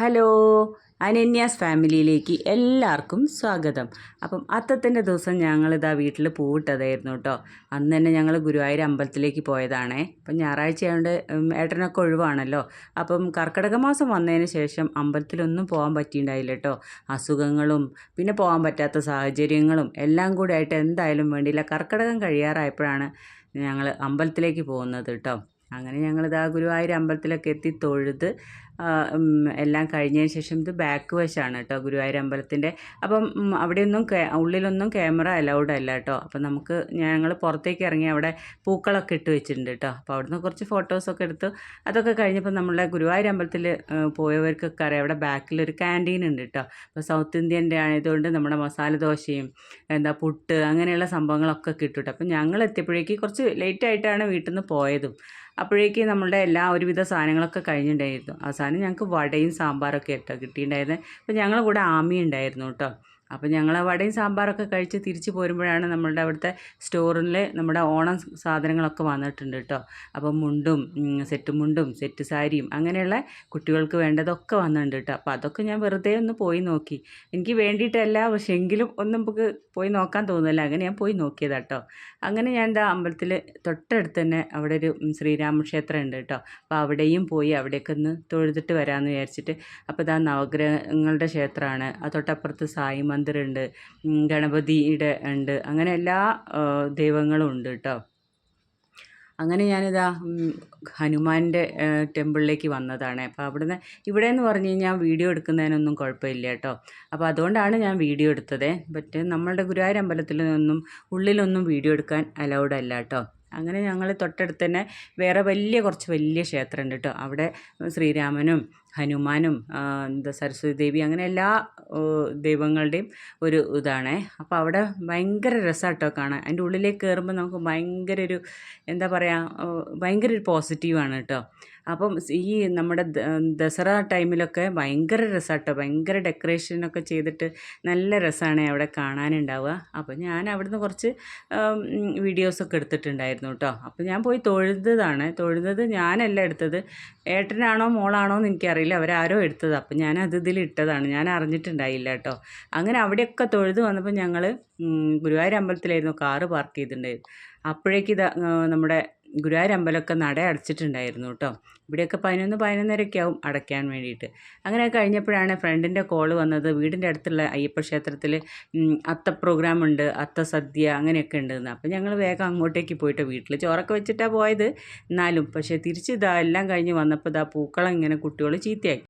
Hello, അനന്യാസ് ഫാമിലിയിലേക്ക് എല്ലാവർക്കും സ്വാഗതം. അപ്പം അത്തത്തിൻ്റെ ദിവസം ഞങ്ങളിതാ വീട്ടിൽ പൂവിട്ടതായിരുന്നു കേട്ടോ. അന്ന് തന്നെ ഞങ്ങൾ ഗുരുവായൂർ അമ്പലത്തിലേക്ക് പോയതാണേ. അപ്പം ഞായറാഴ്ച ആയതുകൊണ്ട് ഏട്ടനൊക്കെ ഒഴിവാണല്ലോ. അപ്പം കർക്കിടക മാസം വന്നതിന് ശേഷം അമ്പലത്തിലൊന്നും പോകാൻ പറ്റിയിട്ടുണ്ടായില്ല കേട്ടോ. അസുഖങ്ങളും പിന്നെ പോകാൻ പറ്റാത്ത സാഹചര്യങ്ങളും എല്ലാം കൂടി ആയിട്ട് എന്തായാലും വേണ്ടിയില്ല. കർക്കിടകം കഴിയാറായപ്പോഴാണ് ഞങ്ങൾ അമ്പലത്തിലേക്ക് പോകുന്നത് കേട്ടോ. അങ്ങനെ ഞങ്ങളിതാ ഗുരുവായൂർ അമ്പലത്തിലൊക്കെ എത്തി തൊഴുത് എല്ലാം കഴിഞ്ഞതിന് ശേഷം ഇത് ബാക്ക് വശമാണ് കേട്ടോ ഗുരുവായൂർ അമ്പലത്തിൻ്റെ. അപ്പം അവിടെയൊന്നും ഉള്ളിലൊന്നും ക്യാമറ അലൗഡ് അല്ല കേട്ടോ. അപ്പം ഞങ്ങൾ പുറത്തേക്ക് ഇറങ്ങി അവിടെ പൂക്കളൊക്കെ ഇട്ട് വെച്ചിട്ടുണ്ട് കേട്ടോ. അപ്പോൾ അവിടുന്ന് കുറച്ച് ഫോട്ടോസൊക്കെ എടുത്തു. അതൊക്കെ കഴിഞ്ഞപ്പോൾ നമ്മളുടെ ഗുരുവായൂർ അമ്പലത്തിൽ പോയവർക്കൊക്കെ അറിയാം, അവിടെ ബാക്കിലൊരു ക്യാൻറ്റീൻ ഉണ്ട് കേട്ടോ. അപ്പോൾ സൗത്ത് ഇന്ത്യൻ്റെ ആയതുകൊണ്ട് നമ്മുടെ മസാല ദോശയും പുട്ട് അങ്ങനെയുള്ള സംഭവങ്ങളൊക്കെ കിട്ടും കേട്ടോ. അപ്പം ഞങ്ങൾ എത്തിയപ്പോഴേക്ക് കുറച്ച് ലേറ്റായിട്ടാണ് വീട്ടിൽ നിന്ന് പോയതും. അപ്പോഴേക്ക് നമ്മളുടെ എല്ലാ ഒരുവിധ സാധനങ്ങളൊക്കെ കഴിഞ്ഞിട്ടുണ്ടായിരുന്നു. അവസാനം ഞങ്ങൾക്ക് വടയും സാമ്പാറൊക്കെ കേട്ടോ കിട്ടിയിട്ടുണ്ടായിരുന്നത്. അപ്പോൾ ഞങ്ങളുടെ കൂടെ ആമി ഉണ്ടായിരുന്നു കേട്ടോ. അപ്പോൾ ഞങ്ങൾ വടയും സാമ്പാറൊക്കെ കഴിച്ച് തിരിച്ച് പോരുമ്പോഴാണ് നമ്മളുടെ അവിടുത്തെ സ്റ്റോറിൽ നമ്മുടെ ഓണം സാധനങ്ങളൊക്കെ വന്നിട്ടുണ്ട് കേട്ടോ. അപ്പോൾ മുണ്ടും സെറ്റ് മുണ്ടും സെറ്റ് സാരിയും അങ്ങനെയുള്ള കുട്ടികൾക്ക് വേണ്ടതൊക്കെ വന്നിട്ടുണ്ട് കേട്ടോ. അപ്പോൾ അതൊക്കെ ഞാൻ വെറുതെ ഒന്ന് പോയി നോക്കി. എനിക്ക് വേണ്ടിയിട്ടല്ല, പക്ഷേ എങ്കിലും ഒന്നും നമുക്ക് പോയി നോക്കാൻ തോന്നുന്നില്ല. അങ്ങനെ ഞാൻ പോയി നോക്കിയതാണ് കേട്ടോ. അങ്ങനെ ഞാൻ എന്താ അമ്പലത്തിൽ തൊട്ടടുത്ത് തന്നെ അവിടെ ഒരു ശ്രീരാമക്ഷേത്രം ഉണ്ട് കേട്ടോ. അപ്പോൾ അവിടെയും പോയി അവിടേക്ക് ഒന്ന് തൊഴുതിട്ട് വരാമെന്ന് വിചാരിച്ചിട്ട്. അപ്പോൾ ഇതാ നവഗ്രഹങ്ങളുടെ ക്ഷേത്രമാണ്. തൊട്ടപ്പുറത്ത് സായി മന്ദിറുണ്ട്, ഗണപതിയുടെ ഉണ്ട്, അങ്ങനെ എല്ലാ ദൈവങ്ങളും ഉണ്ട് കേട്ടോ. അങ്ങനെ ഞാനിതാ ഹനുമാൻ്റെ ടെമ്പിളിലേക്ക് വന്നതാണ്. അപ്പോൾ അവിടുന്ന് ഇവിടെ എന്ന് പറഞ്ഞു കഴിഞ്ഞാൽ വീഡിയോ എടുക്കുന്നതിനൊന്നും കുഴപ്പമില്ല കേട്ടോ. അപ്പോൾ അതുകൊണ്ടാണ് ഞാൻ വീഡിയോ എടുത്തത്. നമ്മളുടെ ഗുരുവായൂർ അമ്പലത്തിൽ നിന്നും ഉള്ളിലൊന്നും വീഡിയോ എടുക്കാൻ അലൗഡ് അല്ല കേട്ടോ. അങ്ങനെ ഞങ്ങൾ തൊട്ടടുത്ത് തന്നെ വേറെ കുറച്ച് വലിയ ക്ഷേത്രമുണ്ട് കേട്ടോ. അവിടെ ശ്രീരാമനും ഹനുമാനും സരസ്വതി ദേവി അങ്ങനെ എല്ലാ ദൈവങ്ങളുടെയും ഒരു ഇതാണേ. അപ്പോൾ അവിടെ ഭയങ്കര രസമാണ് കേട്ടോ കാണാൻ. അതിൻ്റെ ഉള്ളിലേക്ക് കയറുമ്പോൾ നമുക്ക് ഭയങ്കര ഒരു ഭയങ്കര ഒരു പോസിറ്റീവാണ് കേട്ടോ. അപ്പം ഈ നമ്മുടെ ദസറ ടൈമിലൊക്കെ ഭയങ്കര രസമാണ് കേട്ടോ. ഭയങ്കര ഡെക്കറേഷനൊക്കെ ചെയ്തിട്ട് നല്ല രസമാണ് അവിടെ കാണാനുണ്ടാവുക. അപ്പോൾ ഞാൻ അവിടുന്ന് കുറച്ച് വീഡിയോസൊക്കെ എടുത്തിട്ടുണ്ടായിരുന്നു കേട്ടോ. അപ്പോൾ ഞാൻ പോയി തൊഴുന്നത് ഞാനല്ല എടുത്തത്, ഏട്ടനാണോ മോളാണോ എന്ന് എനിക്കറിയില്ല, അവരാരോ എടുത്തത്. അപ്പോൾ ഞാൻ ഇതിൽ ഇട്ടതാണ്, ഞാൻ അറിഞ്ഞിട്ടുണ്ടായില്ല കേട്ടോ. അങ്ങനെ അവിടെയൊക്കെ തൊഴുത് വന്നപ്പോൾ ഞങ്ങൾ ഗുരുവായൂർ അമ്പലത്തിലായിരുന്നു കാറ് പാർക്ക് ചെയ്തിട്ടുണ്ടായിരുന്നു. അപ്പോഴേക്ക് നമ്മുടെ ഗുരുവായൂർ അമ്പലമൊക്കെ നട അടച്ചിട്ടുണ്ടായിരുന്നു കേട്ടോ. ഇവിടെയൊക്കെ 11-11:30 ആവും അടയ്ക്കാൻ വേണ്ടിയിട്ട്. അങ്ങനെ കഴിഞ്ഞപ്പോഴാണ് ഫ്രണ്ടിൻ്റെ കോള് വന്നത്. വീടിൻ്റെ അടുത്തുള്ള അയ്യപ്പ ക്ഷേത്രത്തിൽ അത്ത പ്രോഗ്രാം ഉണ്ട്, അത്ത സദ്യ അങ്ങനെയൊക്കെ ഉണ്ടെന്ന്. അപ്പോൾ ഞങ്ങൾ വേഗം അങ്ങോട്ടേക്ക് പോയിട്ട് വീട്ടിൽ ചോറൊക്കെ വെച്ചിട്ടാണ് പോയത്. എന്നാലും പക്ഷേ തിരിച്ച് എല്ലാം കഴിഞ്ഞ് വന്നപ്പോൾ പൂക്കളം ഇങ്ങനെ കുട്ടികൾ ചീത്തയാക്കി.